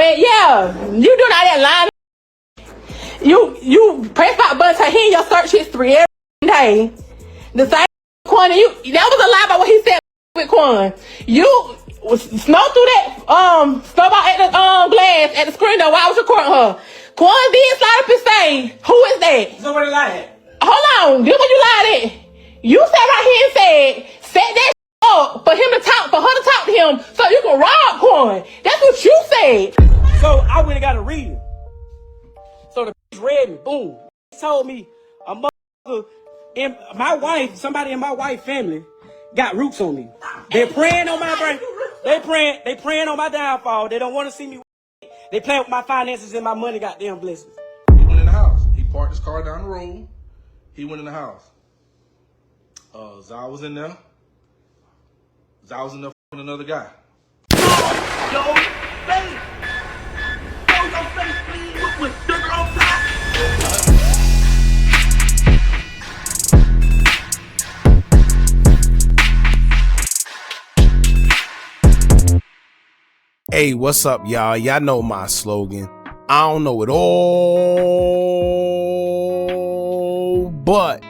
But yeah, you doing all that line. You press that button to hear your search history every day. The same Quan, that was a lie about what he said with Quan. You snow through that snowball at the glass at the screen door while I was recording her. Quan did slide up and say, "Who is that?" Somebody lied. Hold on, this what you lied at. You sat right here and set that up for him to talk, for her to talk to him, so you can rob Quan. That's what you said. So I went and got a reading. So the bitch read me. Boom. He told me a motherfucker in my wife, somebody in my wife's family got roots on me. They're praying on my brain. They praying on my downfall. They don't want to see me. They playing with my finances and my money, goddamn blessings. He went in the house. He parked his car down the road. He went in the house. Zaria was in there. Zaria was in there with another guy. Yo, face. Yo, your face, please. With sugar on top. Hey, what's up, y'all? Y'all know my slogan. I don't know it all, but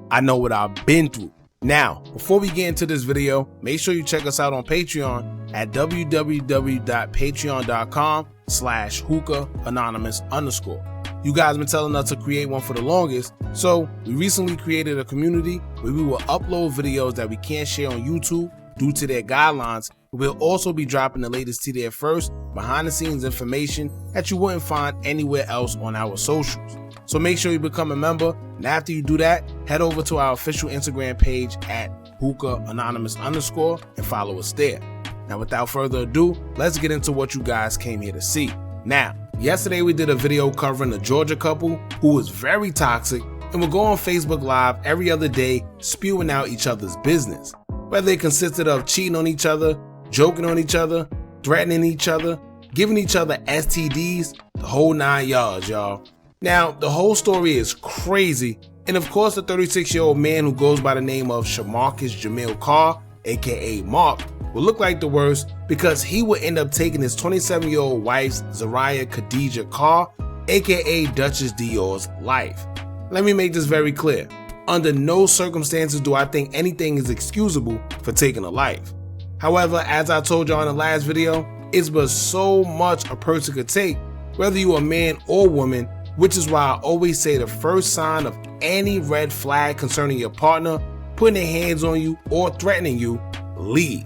I know what I've been through. Now, before we get into this video, make sure you check us out on Patreon at www.patreon.com/hookah_anonymous. You guys been telling us to create one for the longest, so we recently created a community where we will upload videos that we can't share on YouTube due to their guidelines. We'll also be dropping the latest to there first, behind the scenes information that you wouldn't find anywhere else on our socials. So make sure you become a member, and after you do that, head over to our official Instagram page at Hookah_anonymous and follow us there. Now without further ado, let's get into what you guys came here to see. Now, yesterday we did a video covering a Georgia couple who was very toxic and would go on Facebook Live every other day spewing out each other's business. Whether it consisted of cheating on each other, joking on each other, threatening each other, giving each other STDs, the whole 9 yards, y'all. Now, the whole story is crazy, and of course the 36-year-old man who goes by the name of Shamarcus Jameal Carr, aka Mark, will look like the worst because he would end up taking his 27-year-old wife's Zaria Khadejah Carr, aka Duchess Dior's life. Let me make this very clear. Under no circumstances do I think anything is excusable for taking a life. However, as I told y'all in the last video, it's but so much a person could take, whether you a man or woman, which is why I always say the first sign of any red flag concerning your partner, putting their hands on you or threatening you, leave.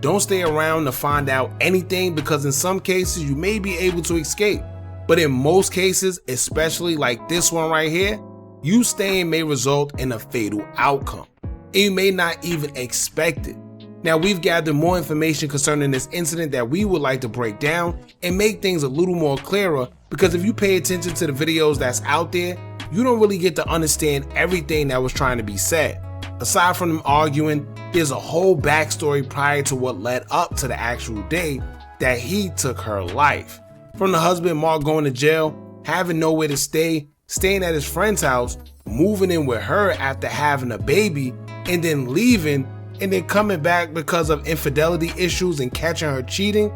Don't stay around to find out anything, because in some cases you may be able to escape, but in most cases, especially like this one right here, you staying may result in a fatal outcome, and you may not even expect it. Now, we've gathered more information concerning this incident that we would like to break down and make things a little more clearer, because if you pay attention to the videos that's out there, you don't really get to understand everything that was trying to be said. Aside from them arguing, there's a whole backstory prior to what led up to the actual day that he took her life. From the husband Mark going to jail, having nowhere to stay, staying at his friend's house, moving in with her after having a baby, and then leaving, and then coming back because of infidelity issues and catching her cheating.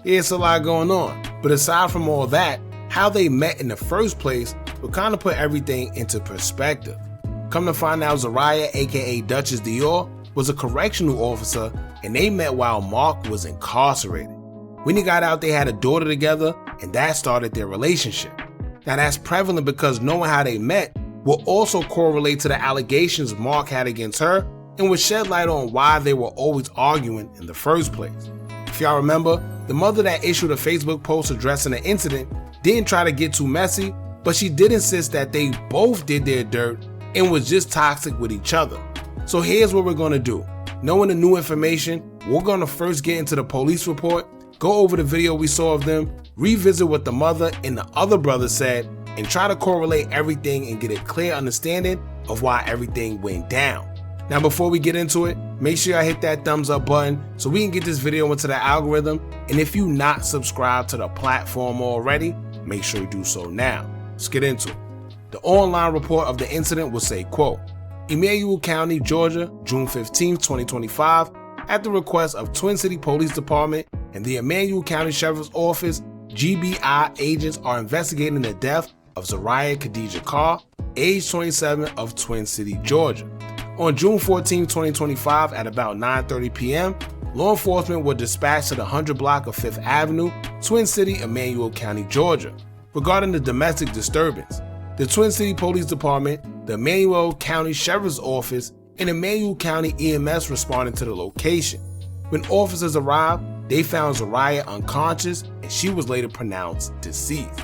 It's a lot going on. But aside from all that, how they met in the first place will kind of put everything into perspective. Come to find out, Zaria, aka Duchess Dior, was a correctional officer, and they met while Mark was incarcerated. When he got out, they had a daughter together, and that started their relationship. Now that's prevalent because knowing how they met will also correlate to the allegations Mark had against her, and would shed light on why they were always arguing in the first place. If y'all remember, the mother that issued a Facebook post addressing the incident didn't try to get too messy, but she did insist that they both did their dirt and was just toxic with each other. So here's what we're going to do. Knowing the new information, we're going to first get into the police report, go over the video we saw of them, revisit what the mother and the other brother said, and try to correlate everything and get a clear understanding of why everything went down. Now before we get into it, make sure y'all hit that thumbs up button so we can get this video into the algorithm, and if you not subscribed to the platform already, make sure you do so now. Let's get into it. The online report of the incident will say, quote, Emanuel County, Georgia, June 15, 2025, at the request of Twin City Police Department, and the Emanuel County Sheriff's Office GBI agents are investigating the death of Zaria Khadejah Carr, age 27, of Twin City, Georgia. On June 14, 2025 at about 9:30 p.m., law enforcement were dispatched to the 100 block of 5th Avenue, Twin City, Emanuel County, Georgia, regarding the domestic disturbance. The Twin City Police Department, the Emanuel County Sheriff's Office, and Emanuel County EMS responded to the location. When officers arrived, they found Zaria unconscious and she was later pronounced deceased.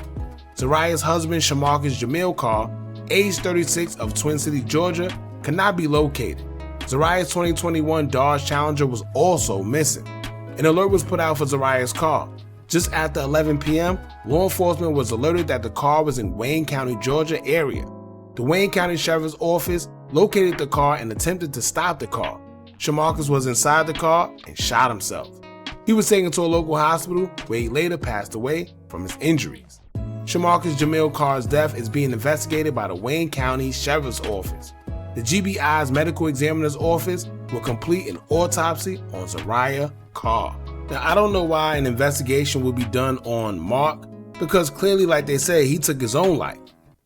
Zaria's husband, Shamarcus Jameal Carr, age 36, of Twin City, Georgia, could not be located. Zaria's 2021 Dodge Challenger was also missing. An alert was put out for Zaria's car. Just after 11 p.m., law enforcement was alerted that the car was in Wayne County, Georgia area. The Wayne County Sheriff's Office located the car and attempted to stop the car. Shamarcus was inside the car and shot himself. He was taken to a local hospital where he later passed away from his injuries. Shamarcus Jameal Carr's death is being investigated by the Wayne County Sheriff's Office. The GBI's medical examiner's office will complete an autopsy on Zaria Carr. Now, I don't know why an investigation would be done on Mark, because clearly, like they say, he took his own life.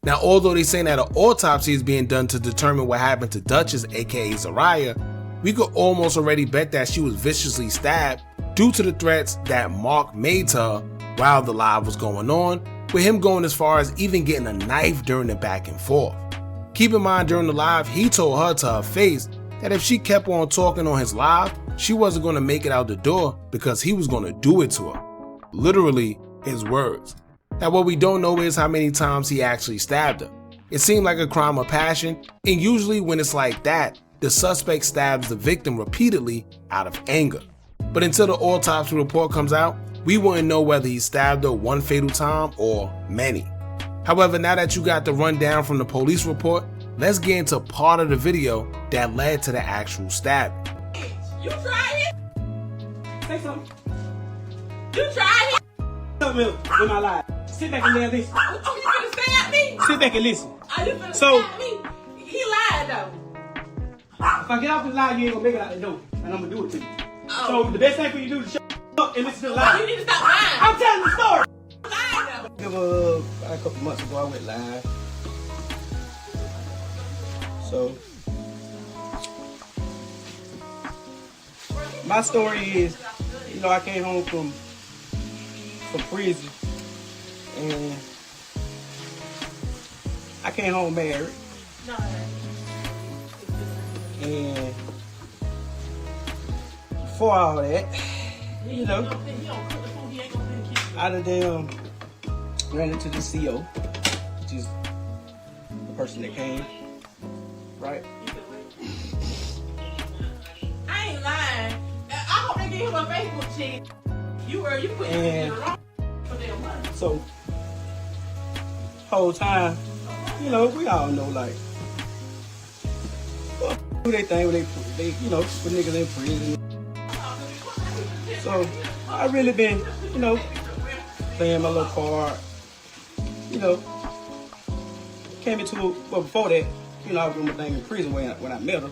Now, although they're saying that an autopsy is being done to determine what happened to Duchess, aka Zaria, we could almost already bet that she was viciously stabbed due to the threats that Mark made to her while the live was going on, with him going as far as even getting a knife during the back and forth. Keep in mind, during the live, he told her to her face that if she kept on talking on his live, she wasn't going to make it out the door because he was going to do it to her. Literally, his words. Now, what we don't know is how many times he actually stabbed her. It seemed like a crime of passion, and usually when it's like that, the suspect stabs the victim repeatedly out of anger. But until the autopsy report comes out, we wouldn't know whether he stabbed her one fatal time or many. However, now that you got the rundown from the police report, let's get into part of the video that led to the actual stabbing. You tried it? Say something. You tried it? Something in my life. Sit back and listen. Oh, you finna stab me? Sit back and listen. Oh, you finna So- stab me? He lied though. If I get off this lie, you ain't gonna make it out the door, and I'm gonna do it to you. Oh. So the best thing for you to do is shut up and listen to the Well, you lie. need to stop lying. I'm telling the story. You lied though. A couple months ago, I went live. So my story is, I came home from prison, and I came home married, and before all that, I done ran into the CO, which is the person that came, right? I ain't lying. I hope they get him a Facebook check. You put him in the wrong for their money. So, whole time, we all know, like, do they thing when they put niggas in prison. So, I really been, playing my little part, came into, before that, I was doing my thing in prison when I met her.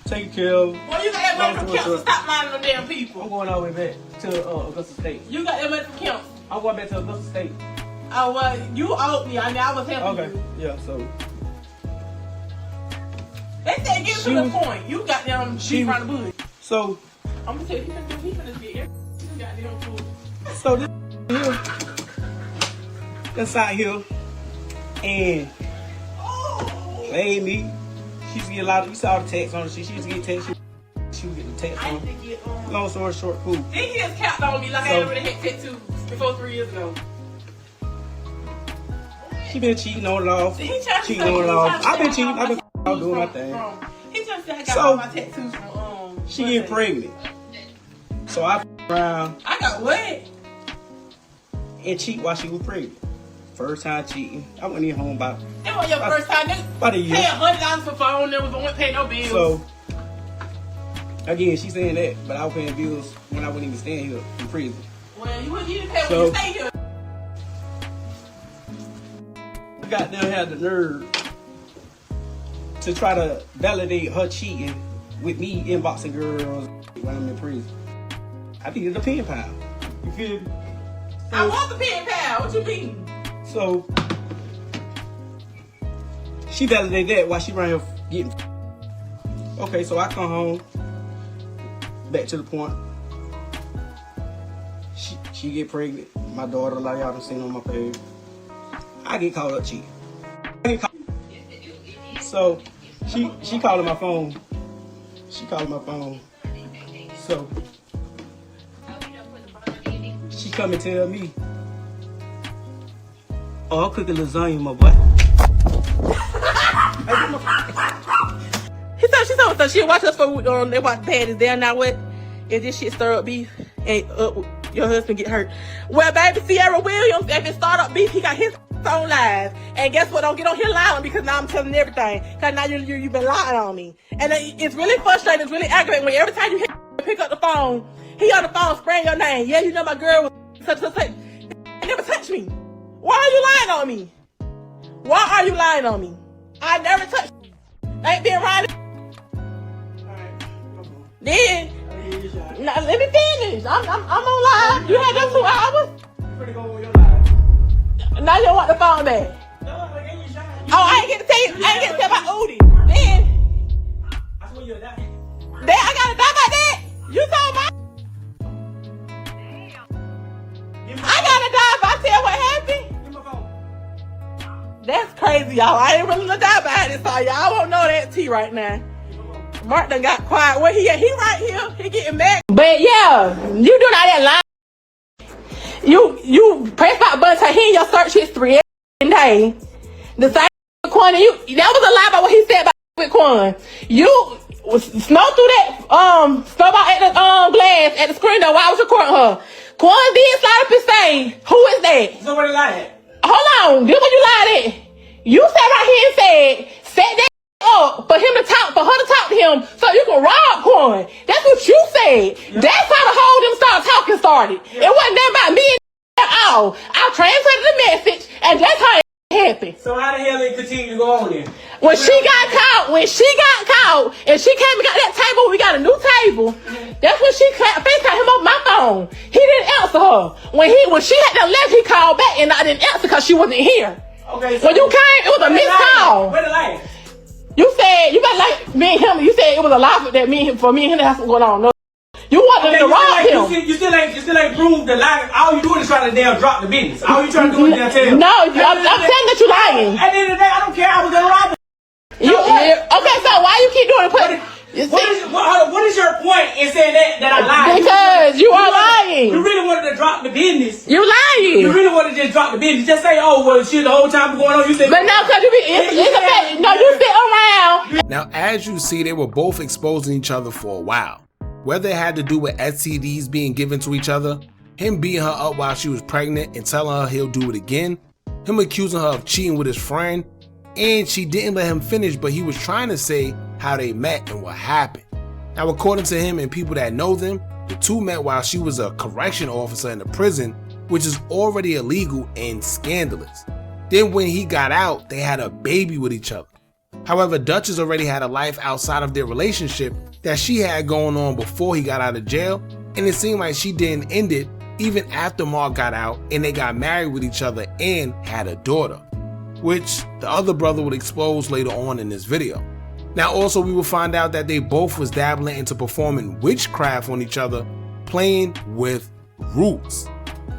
Taking care of. Well, you got that money from council. Stop lying to them damn people. I'm going all the way back to Augusta State. You got that money from council. I'm going back to Augusta State. Oh, well, you owed me. I was helping Okay, you. yeah, so. They said get to the point. You got them sheep around the bush. So. I'm going to tell you, he finna get everything. You got them food. So this here, inside here, and played me. She used to get a lot of, you saw the text on her. She used to get text. She would get the text I on used her. to get Long story short, cool. Then he just capped on me like I already had tattoos before 3 years ago. She been cheating on it off. He tried to Cheating say- on it he off. tried to I've been say cheating. I got I've been tattoos doing my from- thing. He just said I got So, all my tattoos from She get pregnant. So I around I got what? and cheat while she was pregnant. First time cheating. I went in home about That was your first time, nigga. about a year. Pay $100 for phone numbers, but won't pay no bills. So, again, she's saying that, but I was paying bills when I wouldn't even stand here in prison. Well, you didn't pay So- when you stay here. I got them had the nerve to try to validate her cheating with me inboxing girls when I'm in prison. I think it's a pen pal. You feel me? I want the pen pal. What you mean? So she validated that while she ran here getting. Okay, so I come home. Back to the point. She get pregnant. My daughter, like y'all done seen on my page. I get caught up cheating. So she calling my phone. She calling my phone. So she come and tell me, "Oh, I'm cooking lasagna, my boy." She told us she'll watch us for they watch Daddy's there now. What if this shit stir up beef and your husband get hurt? Well, baby, Sierra Williams, if it start up beef, he got his own live. And guess what? Don't get on here lying because now I'm telling everything. Because now you've been lying on me. And it's really frustrating. It's really aggravating when every time you pick up the phone, he on the phone spraying your name. Yeah, you know my girl was such. They never touched me. Why are you lying on me? Why are you lying on me? I never touched you. I ain't been around. Then, now, let me finish. I'm on live. You had them 2 hours. Now you want the phone back. Oh, I ain't get to tell you. I ain't get to tell about Udi. Then I gotta die about that. You told me. I gotta die if I tell what happened. That's crazy, y'all. I ain't willing to die about it, so y'all won't know that tea right now. Mark done got quiet. Where he at? He right here. He getting mad. But yeah, you doing all that line. You press that button to hear your search history every day. The same Quan, that was a lie about what he said about with Quan. You snow through that snowball at the glass at the screen door while I was recording her. Quan did slide up and say, "Who is that?" Somebody lied. Hold on, this what you lied at. You sat right here and set that up for him to talk, for her to talk to him, so you can rob Quan. That's what you said. Yeah. That's how the whole them talking started. Yeah. It wasn't that about me at all. I translated the message, and that's how it happened. So how the hell it continue to go on then? When she got caught, and she came and got that table, we got a new table. That's when she FaceTimed him on my phone. He didn't answer her. When she had that left, he called back, and I didn't answer because she wasn't here. Okay. So when you came, it was a missed call. Where the light? You said, you got like me and him, you said it was a lie for me and him to have something going on. No. You wanted to rob him. You still ain't proved the lie. All you doing is trying to damn drop the business. All you trying to do is damn tell him. No, I'm saying that you lying. At the end of the day, I don't care. I was gonna rob him. Okay, so why you keep doing it? What is your point in saying that I lied? Because you are lying. You really wanted to drop the business. You lying. You really wanted to just drop the business. Just say, "Oh, well, shit, the whole time going on." You said, but no, because it's a fact. No, you sit around. Now, as you see, they were both exposing each other for a while. Whether it had to do with STDs being given to each other, him beating her up while she was pregnant and telling her he'll do it again, him accusing her of cheating with his friend, and she didn't let him finish, but he was trying to say how they met and what happened. Now, according to him and people that know them, the two met while she was a correction officer in the prison, which is already illegal and scandalous. Then when he got out, they had a baby with each other. However, Duchess already had a life outside of their relationship that she had going on before he got out of jail, and it seemed like she didn't end it even after Mark got out and they got married with each other and had a daughter, which the other brother would expose later on in this video. Now also we will find out that they both was dabbling into performing witchcraft on each other, playing with roots.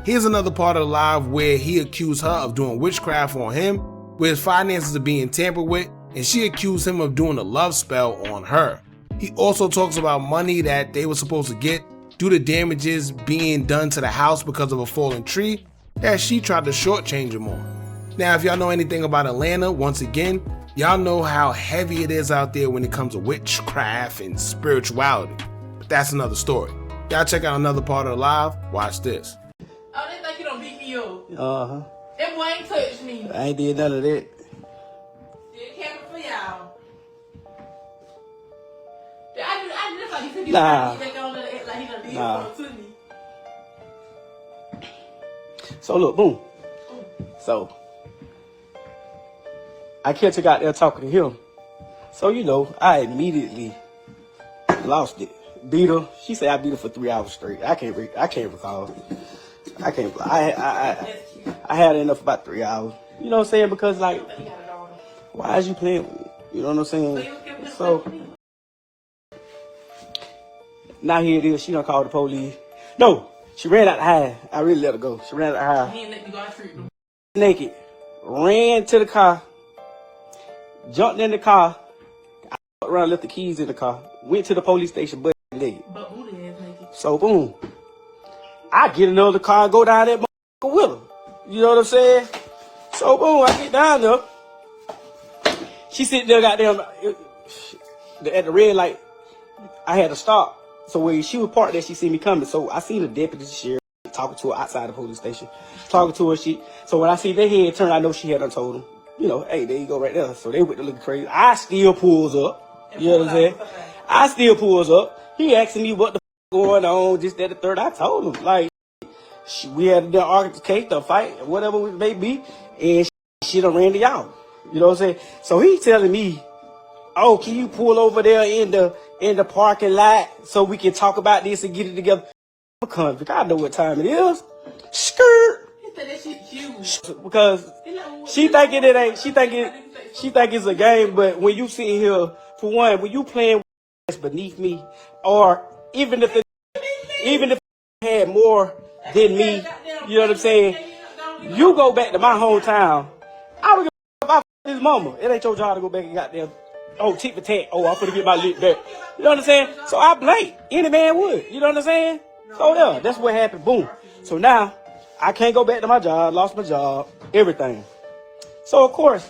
Here's another part of the live where he accused her of doing witchcraft on him, where his finances are being tampered with, and she accused him of doing a love spell on her. He also talks about money that they were supposed to get due to damages being done to the house because of a fallen tree that she tried to shortchange him on. Now, if y'all know anything about Atlanta, once again, y'all know how heavy it is out there when it comes to witchcraft and spirituality. But that's another story. Y'all check out another part of the live. Watch this. Oh, they think you don't beat me up. Uh-huh. That boy ain't touched me. I ain't did none of that. Did camera for y'all. I just like he said he Nah. back on there like he done did something to me. So look, boom. So I catch a guy there talking to him. So I immediately lost it. beat her. She said I beat her for 3 hours straight. I can't recall. I had her enough for about 3 hours. You know what I'm saying? Because like, why is you playing with me? You know what I'm saying? So now here it is. She done called the police. No, she ran out the house. I really let her go. She ran out the house. Naked. Ran to the car. Jumped in the car. I around, left the keys in the car. Went to the police station, but naked. So boom. I get another car and go down that motherfucker with her. You know what I'm saying? So boom, I get down there. She sitting there goddamn at the red light. I had to stop. So when she was parked there, she see me coming. So I see the deputy sheriff talking to her outside the police station. Talking to her, so when I see their head turn, I know she had done told them, you know, hey, there you go right there. So they went to looking crazy. I still pulls up. You know what I'm saying? I still pulls up. He asking me what the going on, this, that, the third. I told him, like, we had the argument, the fight, whatever it may be, and she done ran to y'all. You know what I'm saying? So he telling me, oh, can you pull over there in the parking lot so we can talk about this and get it together? Convict, I know what time it is. Skirt. Because she thinking it ain't. She think it's a game. But when you sitting here, for one, when you playing that's beneath me, or even if it had more than me, you know what I'm saying? You go back to my hometown. I would give about his mama. It ain't your job to go back and goddamn. Oh, tit for tat. Oh, I'm gonna get my lip back. You know what I'm saying? So I blame. Any man would. You know what I'm saying? So yeah, that's what happened. Boom. So now I can't go back to my job. Lost my job. Everything. So of course,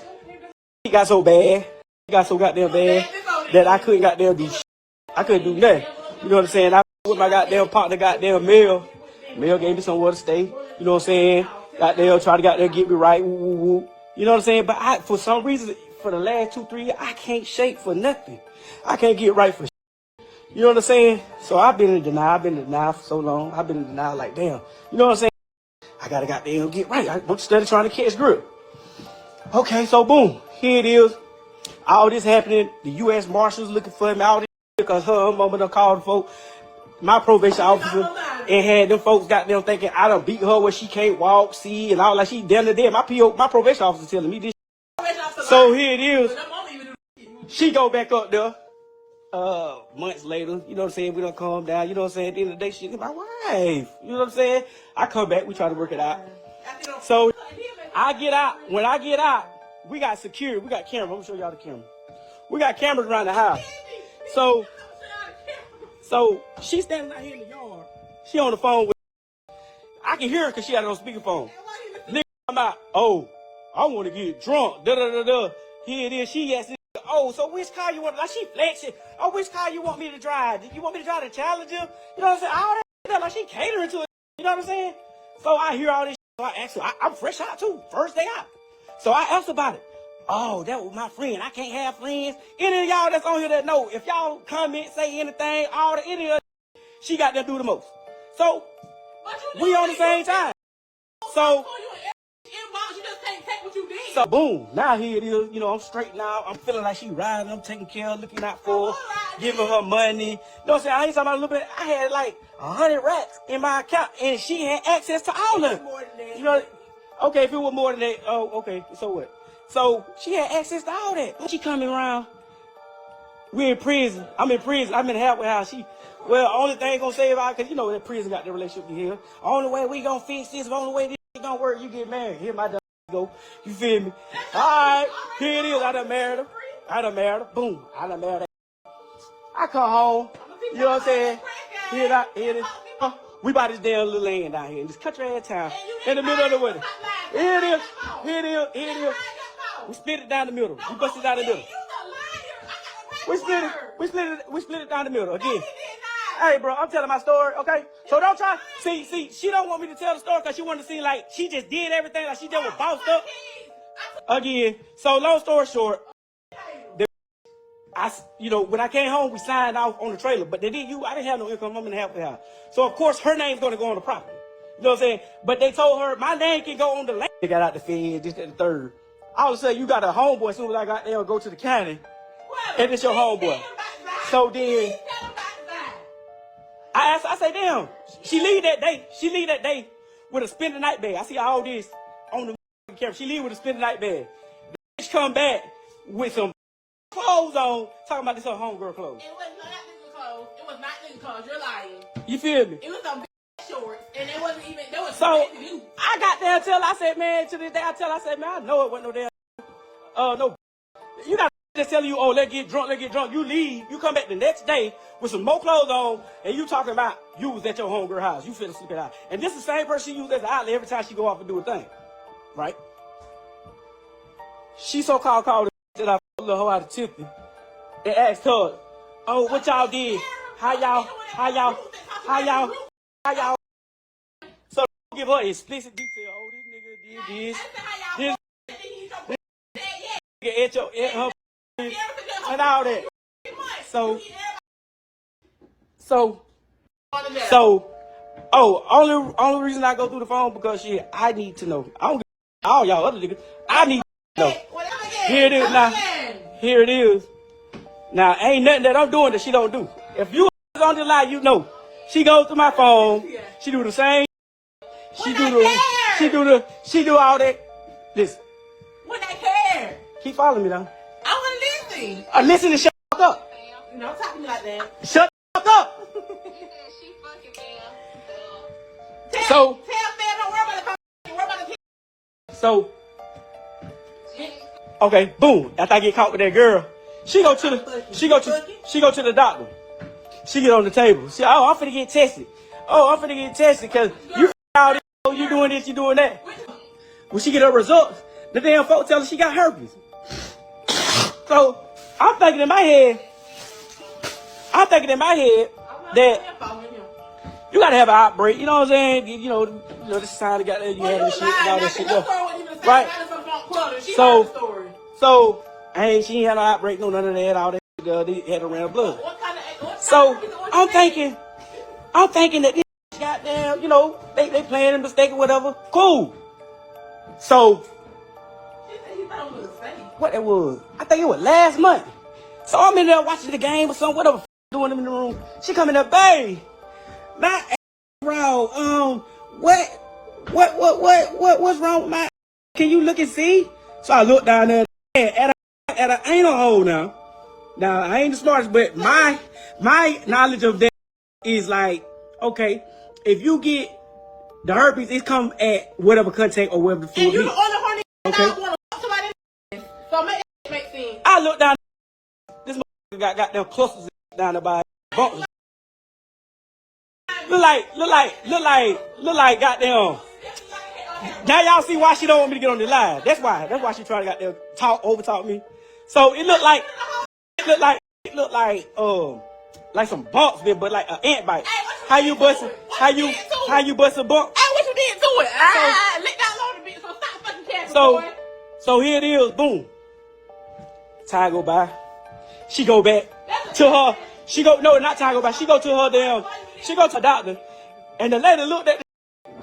it got so bad. It got so goddamn bad that I couldn't goddamn do shit. I couldn't do nothing. You know what I'm saying? I with my goddamn partner, goddamn Mel. Mel gave me somewhere to stay. You know what I'm saying? Goddamn try to goddamn get me right. Woo, woo, woo. You know what I'm saying? But for some reason, for the last 2-3 years, I can't shake for nothing. I can't get right for shit. You know what I'm saying? So I've been in denial. I've been in denial for so long. I've been in denial like, damn. You know what I'm saying? I gotta goddamn get right. I'm studying trying to catch grip. Okay, so boom. Here it is. All this happening. The U.S. Marshals looking for him. All this because her mama done called the folks. My probation officer and had them folks got them thinking I done beat her where she can't walk, see, and all like she damn near dead. My probation officer telling me this. So here it is. She go back up there. Months later, you know what I'm saying? We don't calm down. You know what I'm saying? At the end of the day, she's my wife. You know what I'm saying? I come back. We try to work it out. So I get out. When I get out, we got security. We got cameras. I'm gonna show y'all the camera. We got cameras around the house. So she's standing out here in the yard. She on the phone with. I can hear her because she had it on speakerphone. Nigga, I'm out. Oh, I want to get drunk. Da da da da. Here it is. She asked. Oh, so which car you want? Like she flexing. Oh, which car you want me to drive? You want me to drive the Challenger? You know what I'm saying? All that like she catering to it. You know what I'm saying? So I hear all this. So I ask her. I'm fresh out too. First day out. So I asked about it. Oh, that was my friend. I can't have friends. Any of y'all that's on here that know, if y'all comment, say anything, any of she got to do the most. So we on the same time. So boom, now here it is. You know, I'm straight now. I'm feeling like she riding. I'm taking care of, looking out for her, giving her money. You know what I'm saying? I ain't talking about a little bit. I had like 100 racks in my account, and she had access to all of them. You know, okay, if it was more than that, oh, okay, so what? So she had access to all that. When she coming around, we're in prison. I'm in prison. I'm in the halfway house. Only thing gonna save out, because you know that prison got the relationship here. Only way we gonna fix this, only way this gonna work, you get married. Here my go. You feel me? All right, here it is. I done married her. Boom. I done married her. I come home. You know what I'm saying? Here it is. We bought this damn little land down here in this country ass town in the middle of the winter. Here it is. We split it down the middle. We bust it down the middle. We split it down the middle again. Hey, bro, I'm telling my story, okay? So don't try. See, she don't want me to tell the story because she wanted to seem like she just did everything, like she just was bossed up. Again, so long story short, when I came home, we signed off on the trailer, but I didn't have no income. I'm in the halfway house. So, of course, her name's going to go on the property. You know what I'm saying? But they told her my name can go on the land. They got out the fed, this, that, and the third. All of a sudden, you got a homeboy. As soon as I got there, go to the county, and it's your homeboy. So then, I asked, I say, damn, she leave that day with a spend the night bag. I see all this on the camera. She leave with a spend the night bag. The bitch come back with some clothes on, talking about this her homegirl clothes. It was not nigga clothes. It was not nigga clothes. You're lying. You feel me? It was some shorts, and it wasn't even. There was So you. I got there until I said, man, to this day I said, man, I know it wasn't no damn. No, you got just telling you, oh, let's get drunk. You leave, you come back the next day with some more clothes on, and you talking about you was at your homegirl house. You finna sleep at house. And this is the same person she used as the outlet every time she go off and do a thing. Right? She so-called called that I fucked a little hoe out of Tiffany and asked her, oh, what y'all did? How y'all? So give her explicit detail. Oh, this nigga did this nigga at her and all that. Only reason I go through the phone because shit, I need to know. I don't give all y'all other niggas. I need to know. Here it is now. Here it is. Now, ain't nothing that I'm doing that she don't do. If you on the line, you know. She goes to my phone. She do the same. She do all that. Listen. When I care. Keep following me now. I want to listen. Listen and shut the fuck up. You don't talk to me like that. Shut the fuck up. Tell Sam, don't worry about the phone. Worry about the TV. So, okay, boom. After I get caught with that girl, she go to the doctor. She get on the table. She, oh, I'm finna get tested. Because you out there, you doing this, you doing that. When she get her results, the damn folks tell her she got herpes. So I'm thinking in my head that you gotta have an outbreak. You know what I'm saying? You know this society got you having shit and all that shit. Right. So she ain't had no outbreak, no none of that, all that. They had around blood. So I'm thinking that this goddamn, they playing a mistake or whatever. Cool. So what it was? I think it was last month. So I'm in there watching the game or something, whatever doing them in the room. She come in there, babe. My ass wrong. What's wrong with my? Can you look and see? So I look down there at a ain't no hole now. Now I ain't the smartest, but my knowledge of that is like, okay, if you get the herpes, it come at whatever contact or whatever the food. And you the only horny that want to fuck somebody. So make sense. I look down. This motherfucker got them clusters down there by bumps. Look like goddamn. Now y'all see why she don't want me to get on the live. That's why she trying to goddamn overtalk me. So it looked like some bumps, but like an ant bite. Hey, how you bust a bump? Hey, what you did to it? Lick that load a bit, so stop fucking capping, boy. So here it is, boom. Time go by. She go back to her. Not time go by. She go to her doctor. And the lady looked at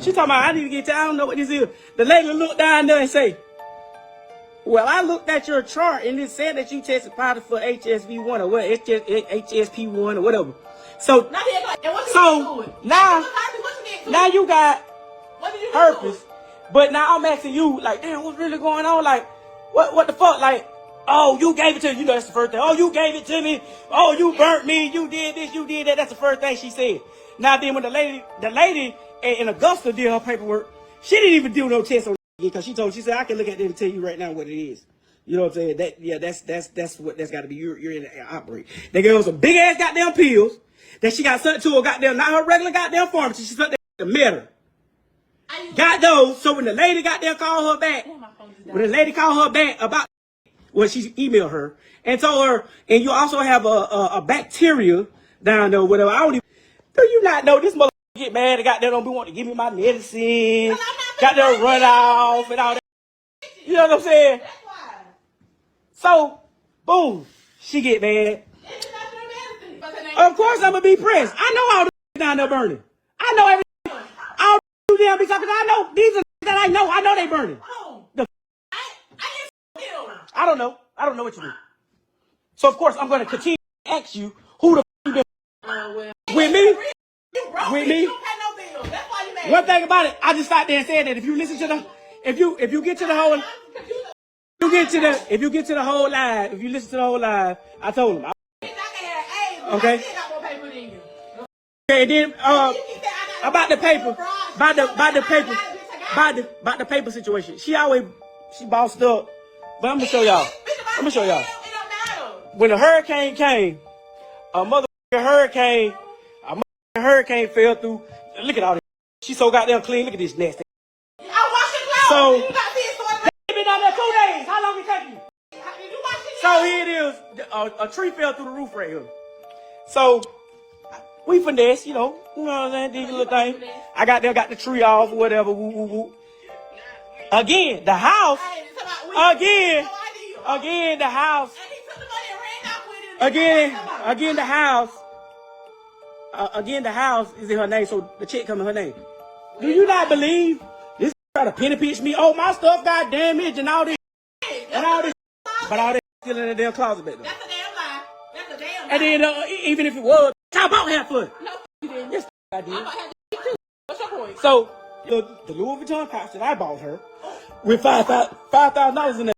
she talking about, I need to get I don't know what this is. The lady looked down there and say, well, I looked at your chart and it said that you tested positive for HSV1 or what, HSP1 or whatever. So now you got herpes. But now I'm asking you, like, damn, what's really going on? Like, what the fuck? Like, oh, you gave it to me. That's the first thing. Oh, you gave it to me. Oh, you burnt me. You did this. You did that. That's the first thing she said. Now then, when the lady in Augusta did her paperwork, she didn't even do no test on it because she said, I can look at it and tell you right now what it is. You know what I'm saying? That's got to be you're in an outbreak. They gave her some big ass goddamn pills that she got sent to her goddamn, not her regular goddamn pharmacy. She sent that Meta. Got those. So when the lady got there, called her back. When the lady called her back about, well, she emailed her and told her, and you also have a bacteria down there, whatever. I don't even. Do you not know this motherfucker get mad and got there don't be wanting to give me my medicine, got there run off and all that. You know what I'm saying? So, boom, she get mad. Of course I'm gonna be pressed. I know all the down there burning. I know everything. All the damn be talking. I know these are that I know they burning. I don't know. I don't know what you mean. So of course I'm gonna continue to ask you who the you been with me. You broke with me. me. You don't pay no bills. That's why you mad. One thing about it, I just sat there and said that if you listen to the, if you get to the whole, if you get to the whole live, if you listen to the whole live, I told him. Okay. Okay, and then about the paper situation. She bossed up. But I'm gonna show y'all. When the hurricane came, a hurricane fell through. Look at all this. She so goddamn clean. Look at this nasty. I wash your clothes. So You been down there 2 days. How long it take you? wash your So here it is. A tree fell through the roof right here. So we finesse, you know what I'm saying? Did your little thing. I got the tree off, whatever. Woo, woo, woo. Again, the house. Again, the house. Again, the house. Again, the house is in her name, so the check come in her name. Do you not believe this try to penny pinch me? Oh, my stuff got damaged and all this. But all this still in the damn closet back there. That's a damn lie. That's a damn lie. And then even if it was, I bought half for it. No, you didn't. Yes, I did. I bought half the too. What's your point? So the Louis Vuitton pouch that I bought her with $5,000 in it.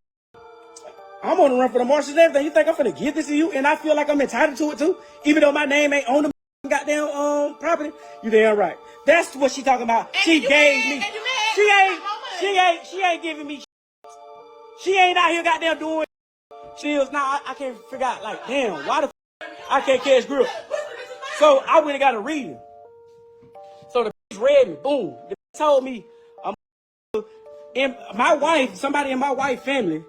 I'm on the run for the marshals and everything. You think I'm finna give this to you and I feel like I'm entitled to it too, even though my name ain't on the goddamn property? You damn right. That's what she talking about. And she gave me. She ain't giving me. She ain't out here goddamn doing. She is now. I can't figure out like damn why the I can't catch grip. So I went and got a reading. So the read me. Boom. The told me and my wife, somebody in my wife's family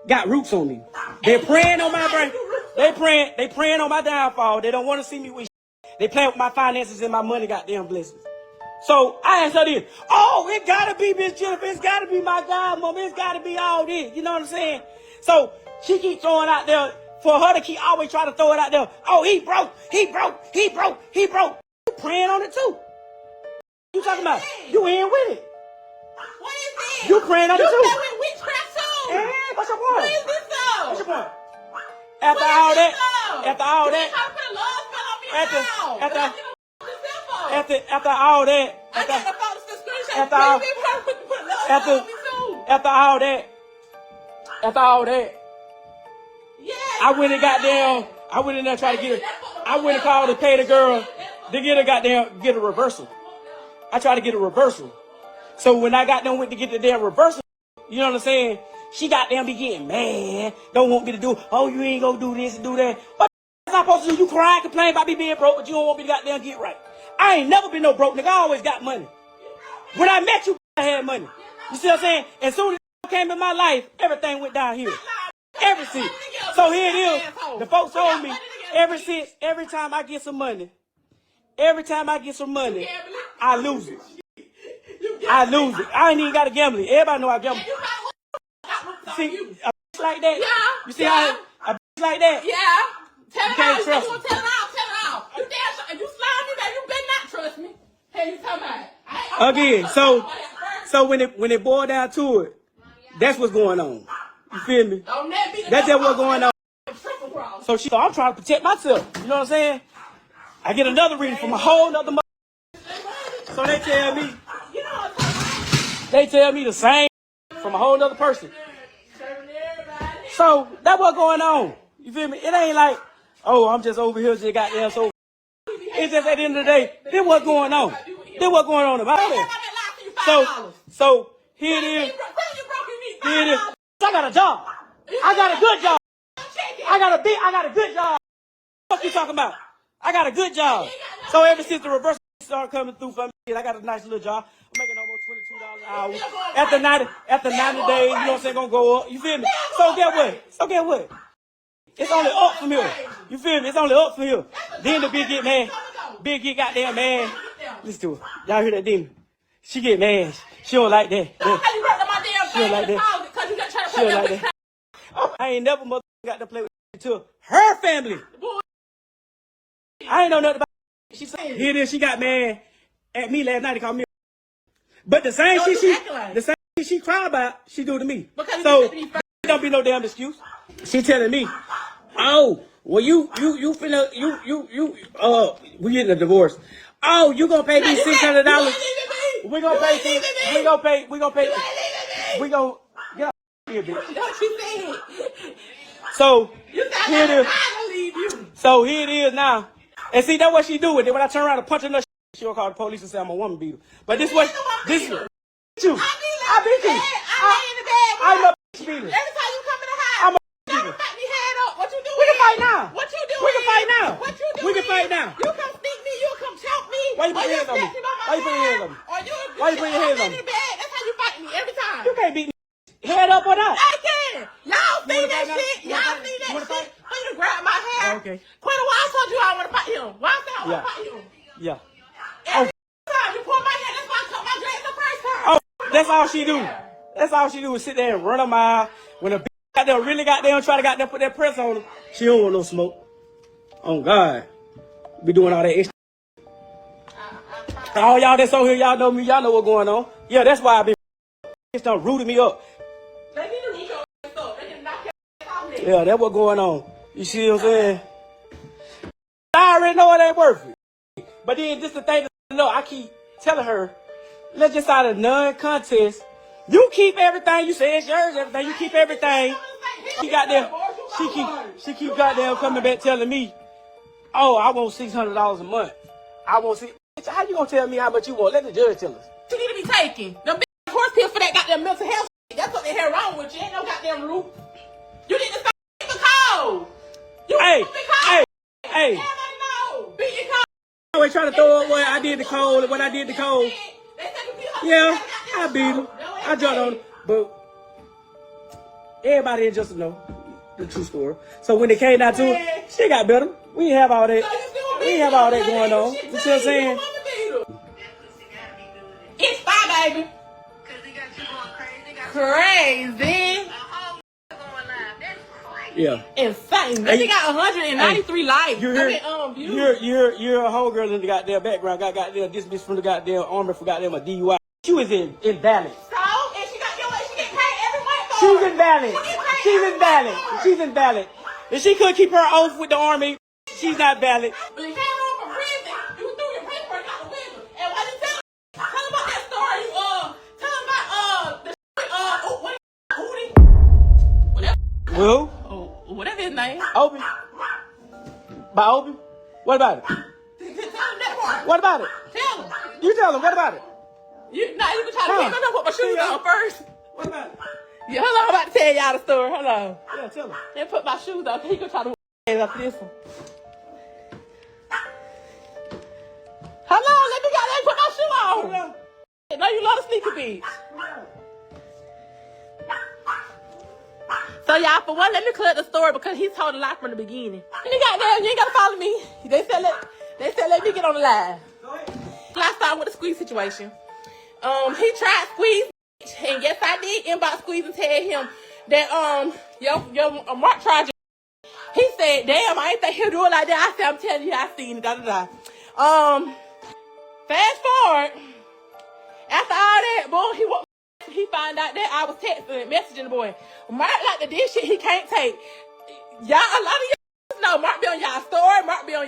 got roots on me. They're praying on my brain. They praying on my downfall. They don't want to see me with. They playing with my finances and my money, goddamn blessings. So I asked her this. Oh, it gotta be Miss Jennifer. It's gotta be my godmother. It's gotta be all this. You know what I'm saying? So she keeps throwing out there for her to keep always trying to throw it out there. Oh, he broke. You praying on it too. You talking about? You in with it. What is this? You praying on it too. You play with witchcraft too. Hey, what's your point? What is this though? What's your point? After all that. After all that. After all that. After all that. I went and got down. I went in there trying to get her. I went and called to pay the girl to get a reversal. I tried to get a reversal. So when I got done with to get the damn reversal, you know what I'm saying? She got them be getting mad. Don't want me to do. Oh, you ain't gonna do this and do that. What the am I supposed to do? You cry, complain about me being broke, but you don't want me to goddamn get right. I ain't never been no broke nigga. I always got money. When I met you, I had money. You see what I'm saying? As soon as you came in my life, everything went down here. Everything. So here it is. The folks told me every time I get some money, I lose it. I ain't even got to gamble it. Everybody know I gamble. See, a bitch like that. Yeah. You see how a bitch like that? Yeah. Tell it all. Trust You tell it all. You damn. If you slime me, baby, you better not trust me. Hey, you talking about? Again, so when it boiled down to it, that's what's going on. You feel me? That's just what's going on. So I'm trying to protect myself. You know what I'm saying? I get another reading from a whole nother mother. So they tell me the same from a whole nother person. So that's what's going on. You feel me? It ain't like, oh, I'm just over here, just goddamn so. It's just at the end of the day, this what's going on. This what's going on in my life. So here it is. I got a job. I got a good job. I got a good job. What you talking about? I got a good job. So ever since the reversal started coming through for me, I got a nice little job. I'm making almost $22 an hour. After 90 days, you know what I'm saying, gonna go up. You feel me? So get what? It's only up from here. You feel me? It's only up from here. Then the big get mad. Big get goddamn mad. Listen to her. Y'all hear that demon? She get mad. She don't like that. She don't like that. She don't like that. I ain't never got to play with to her family. I ain't know nothing about it. She said, here it is, she got mad at me last night. They called me. But the same shit she cried about, she do to me. So don't be no damn excuse. She telling me, oh, well we getting a divorce. Oh, you gonna pay me $600? We gonna pay. We gonna pay. We gonna get out here, bitch. Don't you say it. So You said here it is. I leave you. So here it is now. And see, that's what she do with it. When I turn around and punch her in the she'll call the police and say I'm a woman beater. But this what this you. I beat you. I'm a bitch beater. Every time you come in the house, I'm a y'all gonna fight me head up. What you doing? We can fight now. What you doing? We can fight now. What you doing? We can fight now. You come sneak me. You come choke me. Why you put your hands on me? Why you put your hands on me? Why you put your hands on me? That's how you fight me every time. You can't beat me. Head up or not. I can. Y'all see that shit? Y'all see that wanna shit? fight? For you to grab my hair. Okay. Quinn, why I told you I want to fight him? Why I said I want to fight him? Yeah. Every time you pull my hair, that's why I cut my dreads the first time. Oh, that's all she do. That's all she do is sit there and run a mile. When a bitch got there, really got there and try to got there, put that press on her, she don't want no smoke. Oh God, be doing all that extra. All y'all that's on here, y'all know me, y'all know what's going on. Yeah, that's why I been. It's done rooted me up. They need to root your ass up. They can knock your ass out there. Yeah, that's what's going on. You see what I'm saying? I already know it ain't worth it. But then just the thing to know, I keep telling her, let's just out of non-contest. You keep everything. You say it's yours, everything. You keep everything. She got there. She keep goddamn coming back telling me, oh, I want $600 a month. I want see. How you gonna tell me how much you want? Let the judge tell us. You need to be taken. Them big horse pills for that goddamn mental health shit. That's what the hell wrong with you. Ain't no goddamn root. You need to stop the code. You Hey, the code. hey. Everybody know. Beat your code. I always trying to throw up when I did the code. When I did the code. They said you beat her. Yeah, I beat him. I jumped on him. But everybody just to know the true story. So when it came down to it, she got better. We didn't have all that. We didn't have all that going on. You see what I'm saying? It's fine, baby. Crazy. Yeah. Insane. They got 193 likes. You hear, you're a whole girl in the goddamn background. Got goddamn this bitch from the goddamn army for goddamn a DUI. She was invalid. So, and she got your way. She get paid every month for She's it. invalid. She's invalid. She's invalid. If she couldn't keep her oath with the army, she's not valid. But you came home from prison. You threw your paperwork out the window. And why you tell them about that story? Tell them about the Who? whatever his name. Obi. By Obi? What about it? Tell them that part. What about it? Tell them. You tell them. What about it? You can try to put my shoes on first. What about it? Yeah, hold on. I'm about to tell y'all the story. Hold on. Yeah, tell them. Then put my shoes on. He gonna try to after this one. Hold on. Let me put my shoe on. No, you love the sneaker beats. So y'all, for one, let me clear the story because he told a lie from the beginning. You ain't gotta follow me. They said let me get on the live. Last time with the squeeze situation. He tried squeeze, and yes I did inbox squeeze and tell him that your Mark tried. He said, damn, I ain't think he'll do it like that. I said, I'm telling you, I seen it, da-da-da. Fast forward, after all that, boy, he found out that I was texting and messaging the boy. Mark like the this shit he can't take. Y'all, a lot of y'all know Mark be on y'all story, Mark be on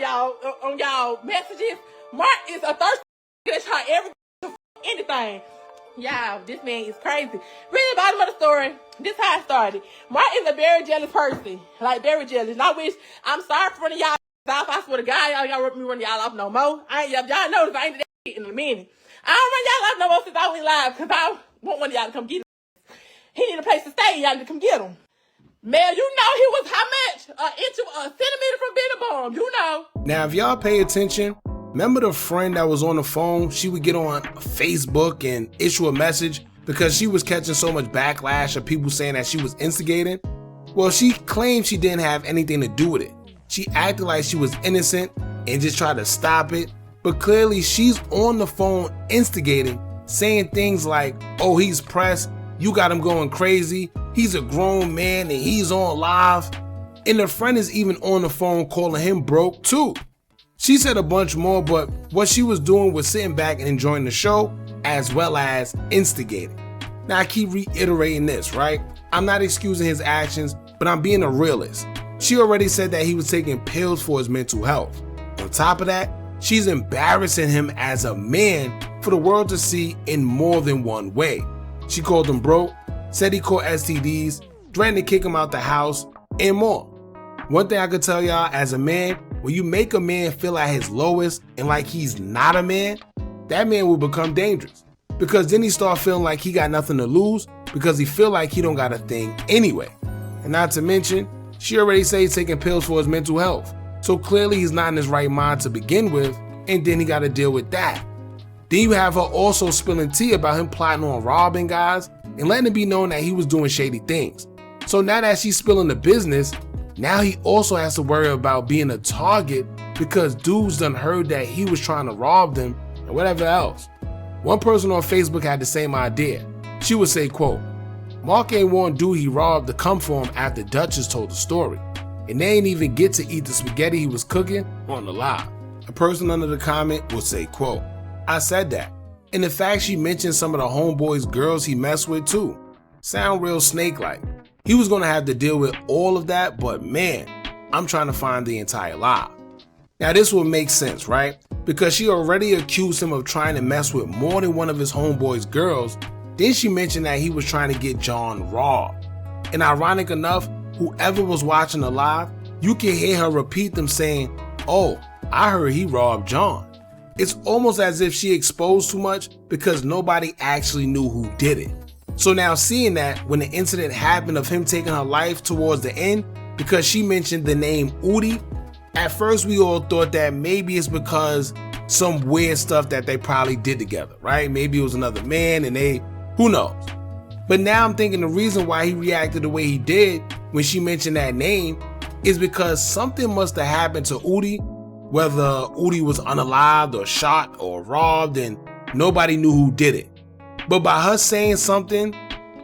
y'all messages. Mark is a thirsty that try every anything. Y'all, this man is crazy. Really, bottom of the story, this how it started. Mark is a very jealous person. Like, very jealous. And I wish, I'm sorry for running y'all off. I swear to God, y'all me running y'all off no more. Y'all know if I ain't that shit in a minute. I don't run y'all off no more since I went live, because I want one of y'all to come get him. He need a place to stay, y'all to come get him. Man, you know he was how much? A centimeter from being a bomb, you know. Now, if y'all pay attention, remember the friend that was on the phone? She would get on Facebook and issue a message because she was catching so much backlash of people saying that she was instigating. Well, she claimed she didn't have anything to do with it. She acted like she was innocent and just tried to stop it. But clearly she's on the phone instigating, saying things like, oh, he's pressed, you got him going crazy, he's a grown man and he's on live. And the friend is even on the phone calling him broke too. She said a bunch more, but what she was doing was sitting back and enjoying the show as well as instigating. Now I keep reiterating this, right? I'm not excusing his actions, but I'm being a realist. She already said that he was taking pills for his mental health. On top of that, she's embarrassing him as a man for the world to see in more than one way. She called him broke, said he caught STDs, threatened to kick him out the house, and more. One thing I could tell y'all as a man, when you make a man feel at his lowest and like he's not a man, that man will become dangerous. Because then he start feeling like he got nothing to lose because he feel like he don't got a thing anyway. And not to mention, she already said he's taking pills for his mental health. So clearly he's not in his right mind to begin with, and then he got to deal with that. Then you have her also spilling tea about him plotting on robbing guys and letting it be known that he was doing shady things. So now that she's spilling the business, now he also has to worry about being a target because dudes done heard that he was trying to rob them and whatever else. One person on Facebook had the same idea. She would say, quote, Mark ain't want dude he robbed to come for him after Duchess told the story. And they ain't even get to eat the spaghetti he was cooking on the live. A person under the comment would say, quote, I said that. And the fact she mentioned some of the homeboys girls he messed with too. Sound real snake-like. He was gonna have to deal with all of that, but man, I'm trying to find the entire lie. Now this would make sense, right? Because she already accused him of trying to mess with more than one of his homeboys girls. Then she mentioned that he was trying to get John robbed. And ironic enough, whoever was watching the live, you can hear her repeat them saying, oh, I heard he robbed John. It's almost as if she exposed too much because nobody actually knew who did it. So now seeing that when the incident happened of him taking her life towards the end, because she mentioned the name Udi, at first we all thought that maybe it's because some weird stuff that they probably did together, right? Maybe it was another man and who knows? But now I'm thinking the reason why he reacted the way he did when she mentioned that name is because something must have happened to Udi, whether Udi was unalived or shot or robbed and nobody knew who did it. But by her saying something,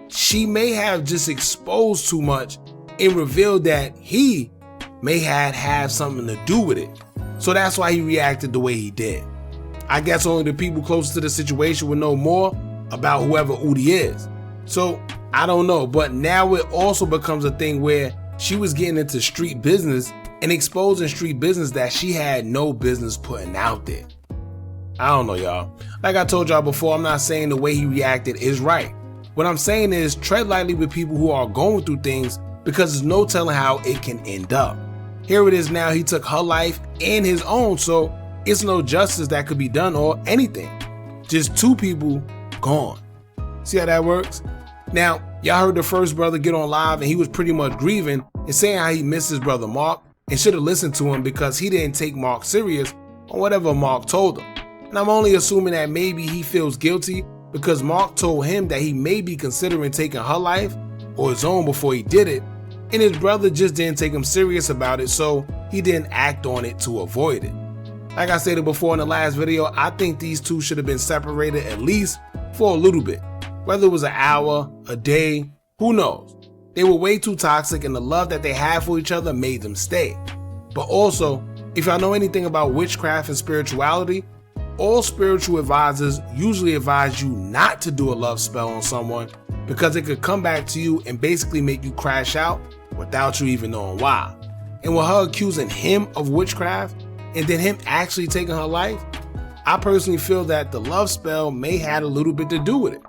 she may have just exposed too much and revealed that he may have something to do with it. So that's why he reacted the way he did. I guess only the people closest to the situation would know more about whoever Udi is. So I don't know, but now it also becomes a thing where she was getting into street business and exposing street business that she had no business putting out there. I don't know, y'all. Like I told y'all before, I'm not saying the way he reacted is right. What I'm saying is tread lightly with people who are going through things because there's no telling how it can end up. Here it is now, he took her life and his own, so it's no justice that could be done or anything. Just two people gone. See how that works? Now, y'all heard the first brother get on live and he was pretty much grieving and saying how he missed his brother Mark and should have listened to him because he didn't take Mark serious on whatever Mark told him. And I'm only assuming that maybe he feels guilty because Mark told him that he may be considering taking her life or his own before he did it, and his brother just didn't take him serious about it, so he didn't act on it to avoid it. Like I stated before in the last video, I think these two should have been separated at least for a little bit. Whether it was an hour, a day, who knows? They were way too toxic and the love that they had for each other made them stay. But also, if y'all know anything about witchcraft and spirituality, all spiritual advisors usually advise you not to do a love spell on someone because it could come back to you and basically make you crash out without you even knowing why. And with her accusing him of witchcraft and then him actually taking her life, I personally feel that the love spell may have a little bit to do with it.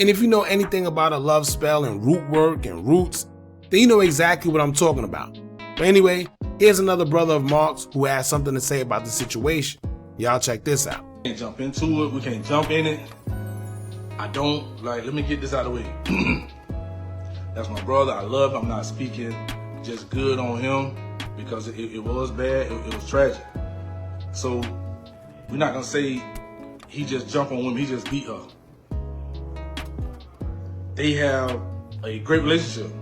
And if you know anything about a love spell and root work and roots, then you know exactly what I'm talking about. But anyway, here's another brother of Mark's who has something to say about the situation. Y'all check this out. We can't jump into it. We can't jump in it. Let me get this out of the way. That's my brother. I love him. I'm not speaking just good on him because it was bad. It was tragic. So we're not going to say he just jumped on women. He just beat her. They have a great relationship.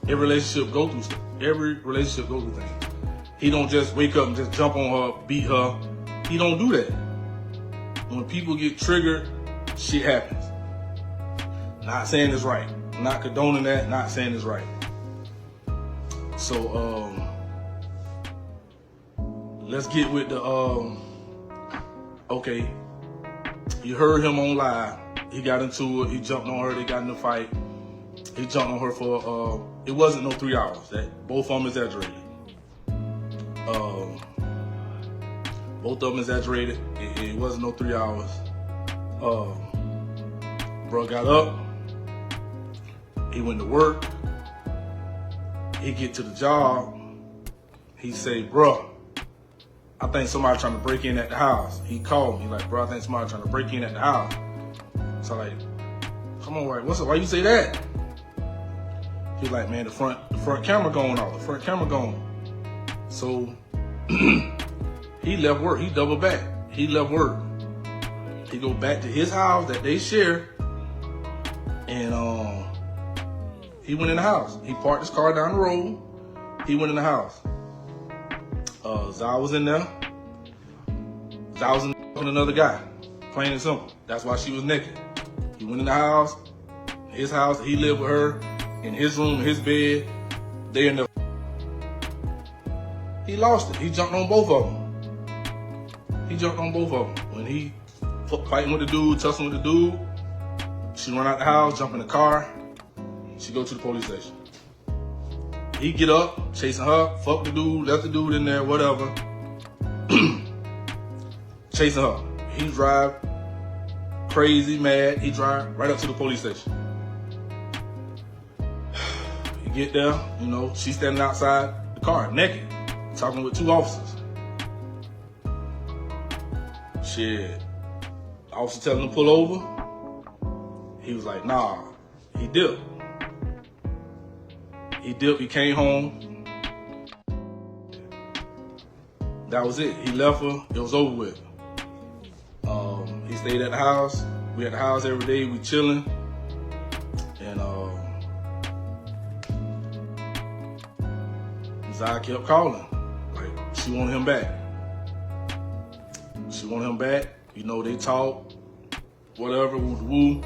Every relationship go through stuff. Every relationship go through things. He don't just wake up and just jump on her, beat her. He don't do that. When people get triggered, shit happens. Not saying it's right. Not condoning that. Not saying it's right. So let's get with the okay. You heard him on live. He got into it. He jumped on her. They got in a fight. He jumped on her for it wasn't no 3 hours. That both of them exaggerated. Both of them exaggerated. It wasn't no 3 hours. Bro got up. He went to work. He get to the job. He say, bro, I think somebody trying to break in at the house. He called me like, bro, I think somebody trying to break in at the house. So like, come on, right? What's up? Why you say that? He like, man, the front camera going off. The front camera gone. So he left work. He doubled back. He left work. He go back to his house that they share, and he went in the house. He parked his car down the road. He went in the house. Zai was in there. Zai was in there with another guy. Plain and simple. That's why she was naked. He went in the house. His house. He lived with her in his room, his bed. They in there. He lost it. He jumped on both of them. He jumped on both of them. When he fighting with the dude, tussling with the dude, she run out the house, jump in the car. She go to the police station. He get up, chasing her, fuck the dude, left the dude in there, whatever. Chasing her. He drive crazy, mad. He drive right up to the police station. He get there, you know, she's standing outside the car, naked, talking with 2 officers. Shit. The officer telling him to pull over. He was like, nah. He dipped. He came home. That was it. He left her. It was over with. He stayed at the house. We at the house every day. We chilling. And Zai kept calling. Like, she wanted him back. She wanted him back. You know, they talk, whatever, woo.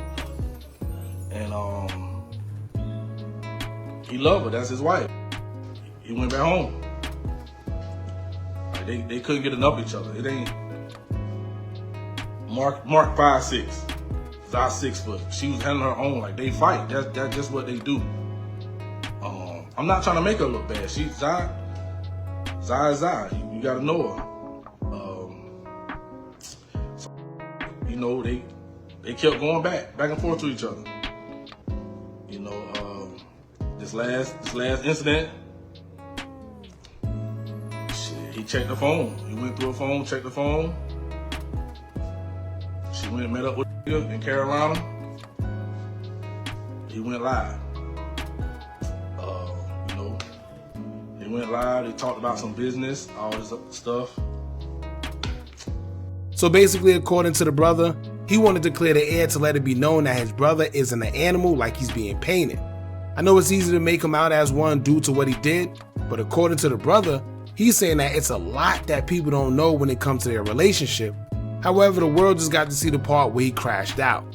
And he loved her. That's his wife. He went back home. Like, they couldn't get enough of each other. It ain't Mark 5'6", Zai 6 foot. She was handling her own. Like, they fight. That's just what they do. I'm not trying to make her look bad. She's Zai is Zai. You gotta know her. You know, they kept going back and forth to each other. You know, this last incident, shit, he checked the phone. He went through her phone, checked the phone. She went and met up with him in Carolina. He went live. You know, they went live. They talked about some business, all this stuff. So basically, according to the brother, he wanted to clear the air to let it be known that his brother isn't an animal like he's being painted. I know it's easy to make him out as one due to what he did, but according to the brother, he's saying that it's a lot that people don't know when it comes to their relationship. However, the world just got to see the part where he crashed out.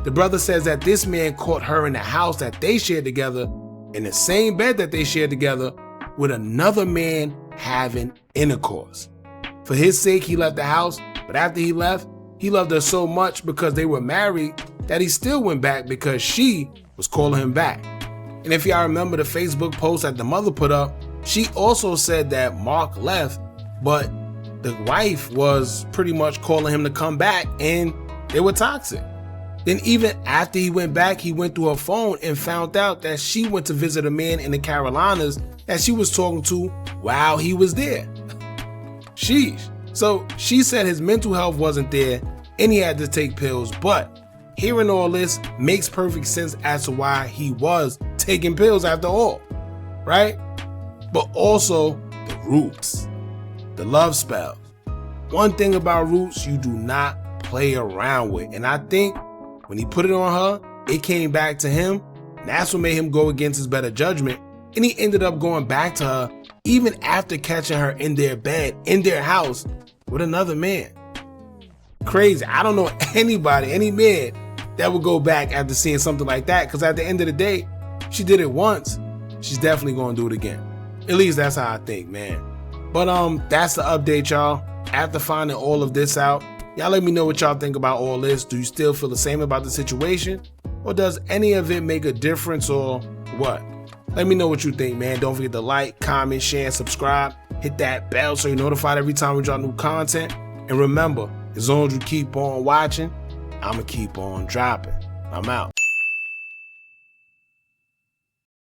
The brother says that this man caught her in the house that they shared together, in the same bed that they shared together, with another man having intercourse. For his sake, he left the house, but after he left, he loved her so much because they were married that he still went back because she was calling him back. And if y'all remember the Facebook post that the mother put up, she also said that Mark left, but the wife was pretty much calling him to come back and they were toxic. Then even after he went back, he went through her phone and found out that she went to visit a man in the Carolinas that she was talking to while he was there. Sheesh. So she said his mental health wasn't there and he had to take pills, but hearing all this makes perfect sense as to why he was taking pills after all, right? But also the roots, the love spells. One thing about roots you do not play around with, and I think when he put it on her, it came back to him, and that's what made him go against his better judgment, and he ended up going back to her even after catching her in their bed, in their house, with another man. Crazy. I don't know anybody, any man that would go back after seeing something like that, because at the end of the day, she did it once, she's definitely going to do it again. At least that's how I think, man. But that's the update, y'all. After finding all of this out, y'all let me know what y'all think about all this. Do you still feel the same about the situation? Or does any of it make a difference or what? Let me know what you think, man. Don't forget to like, comment, share, and subscribe. Hit that bell so you're notified every time we drop new content. And remember, as long as you keep on watching, I'ma keep on dropping. I'm out.